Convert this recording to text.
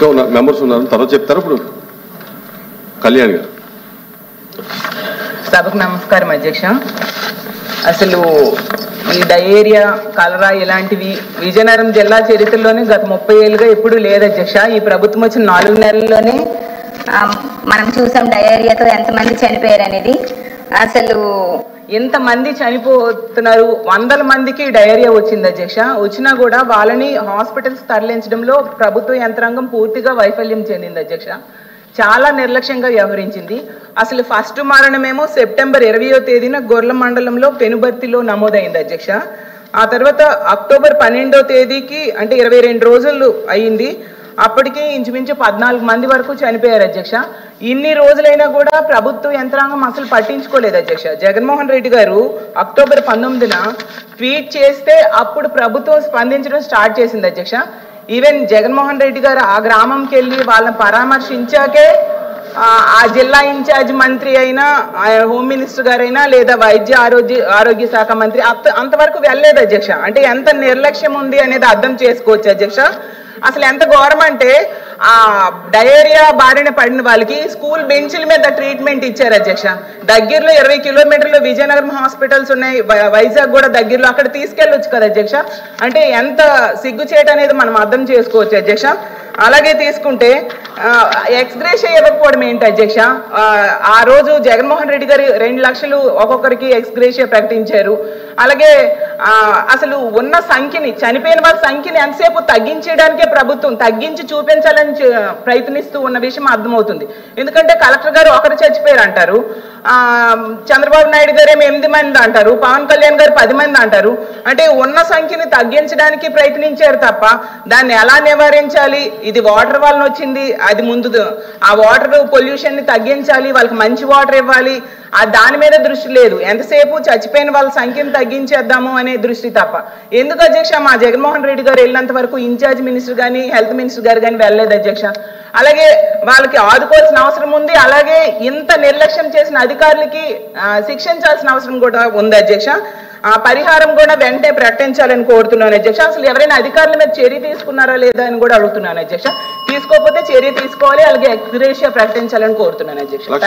ఇంకా మెంబర్స్ ఉన్నారు, తర్వాత చెప్తారు. ఇప్పుడు కళ్యాణ్ గారు. సభకు నమస్కారం అధ్యక్ష. అసలు ఈ డయేరియా, కలరా ఇలాంటివి విజయనగరం జిల్లా చరిత్రలోనే గత 30 ఏళ్ళుగా ఎప్పుడు లేదు అధ్యక్ష. ఈ ప్రభుత్వం వచ్చిన 4 నెలల్లోనే మనం చూసాం డయేరియాతో ఎంతమంది చనిపోయారు అనేది. అసలు ఎంతమంది చనిపోతున్నారు, 100 మందికి డయేరియా వచ్చింది అధ్యక్ష. వచ్చినా కూడా వాళ్ళని హాస్పిటల్స్ తరలించడంలో ప్రభుత్వ యంత్రాంగం పూర్తిగా వైఫల్యం చెందింది అధ్యక్ష. చాలా నిర్లక్ష్యంగా వ్యవహరించింది. అసలు ఫస్ట్ మరణమేమో సెప్టెంబర్ 20వ తేదీన గొర్ల మండలంలో పెనుబర్తిలో నమోదైంది అధ్యక్ష. ఆ తర్వాత అక్టోబర్ 12వ తేదీకి అంటే 22 రోజులు అయ్యింది. అప్పటికి ఇంచుమించు 14 మంది వరకు చనిపోయారు అధ్యక్ష. ఇన్ని రోజులైనా కూడా ప్రభుత్వ యంత్రాంగం అసలు పట్టించుకోలేదు అధ్యక్ష. జగన్మోహన్ రెడ్డి గారు అక్టోబర్ 19న ట్వీట్ చేస్తే అప్పుడు ప్రభుత్వం స్పందించడం స్టార్ట్ చేసింది అధ్యక్ష. ఈవెన్ జగన్మోహన్ రెడ్డి గారు ఆ గ్రామంకి వెళ్ళి వాళ్ళని పరామర్శించాకే ఆ జిల్లా ఇన్ఛార్జ్ మంత్రి అయినా, హోమ్ మినిస్టర్ గారైనా, లేదా వైద్య ఆరోగ్య శాఖ మంత్రి అంతవరకు వెళ్ళలేదు అధ్యక్ష. అంటే ఎంత నిర్లక్ష్యం ఉంది అనేది అర్థం చేసుకోవచ్చు అధ్యక్ష. అసలు ఎంత ఘోరం అంటే ఆ డయేరియా బారిన పడిన వాళ్ళకి స్కూల్ బెంచ్ల మీద ట్రీట్మెంట్ ఇచ్చారు అధ్యక్ష. దగ్గరలో 20 కిలోమీటర్లు విజయనగరం హాస్పిటల్స్ ఉన్నాయి, వైజాగ్ కూడా దగ్గరలో, అక్కడ తీసుకెళ్ళొచ్చు కదా అధ్యక్ష. అంటే ఎంత సిగ్గుచేటు అనేది మనం అర్థం చేసుకోవచ్చు అధ్యక్ష. అలాగే తీసుకుంటే ఎక్స్గ్రేషియా ఇవ్వకపోవడం ఏంటి అధ్యక్ష. ఆ రోజు జగన్మోహన్ రెడ్డి గారు 2 లక్షలు ఒక్కొక్కరికి ఎక్స్గ్రేషియా ప్రకటించారు. అలాగే అసలు ఉన్న సంఖ్యని, చనిపోయిన వాళ్ళ సంఖ్యని ఎంతసేపు తగ్గించడానికే ప్రభుత్వం తగ్గించి చూపించాలని ప్రయత్నిస్తూ ఉన్న విషయం అర్థమవుతుంది. ఎందుకంటే కలెక్టర్ గారు ఒకరు చచ్చిపోయారు అంటారు, చంద్రబాబు నాయుడు గారు ఏమో 8 మంది అంటారు, పవన్ కళ్యాణ్ గారు 10 మంది అంటారు. అంటే ఉన్న సంఖ్యని తగ్గించడానికి ప్రయత్నించారు తప్ప దాన్ని ఎలా నివారించాలి, ఇది వాటర్ వలన వచ్చింది, అది ముందు ఆ వాటర్ పొల్యూషన్ ని తగ్గించాలి, వాళ్ళకి మంచి వాటర్ ఇవ్వాలి, దాని మీద దృష్టి లేదు. ఎంతసేపు చచ్చిపోయిన వాళ్ళ సంఖ్యను తగ్గించేద్దాము అనే దృష్టి తప్ప. ఎందుకు అధ్యక్ష మా జగన్మోహన్ రెడ్డి గారు వెళ్ళినంత వరకు ఇన్ఛార్జ్ మినిస్టర్ కానీ హెల్త్ మినిస్టర్ గారు కానీ వెళ్ళలేదు అధ్యక్ష. అలాగే వాళ్ళకి ఆదుకోవాల్సిన అవసరం ఉంది. అలాగే ఇంత నిర్లక్ష్యం చేసిన అధికారులకి శిక్షించాల్సిన అవసరం కూడా ఉంది అధ్యక్ష. పరిహారం కూడా వెంటనే ప్రకటించాలని కోరుతున్నాను అధ్యక్ష. అసలు ఎవరైనా అధికారుల మీద చర్య తీసుకున్నారా లేదా అని కూడా అడుగుతున్నాను అధ్యక్ష. తీసుకోకపోతే చర్య తీసుకోవాలి, అలాగే ఎక్స్గ్రేషియా ప్రకటించాలని కోరుతున్నాను అధ్యక్ష.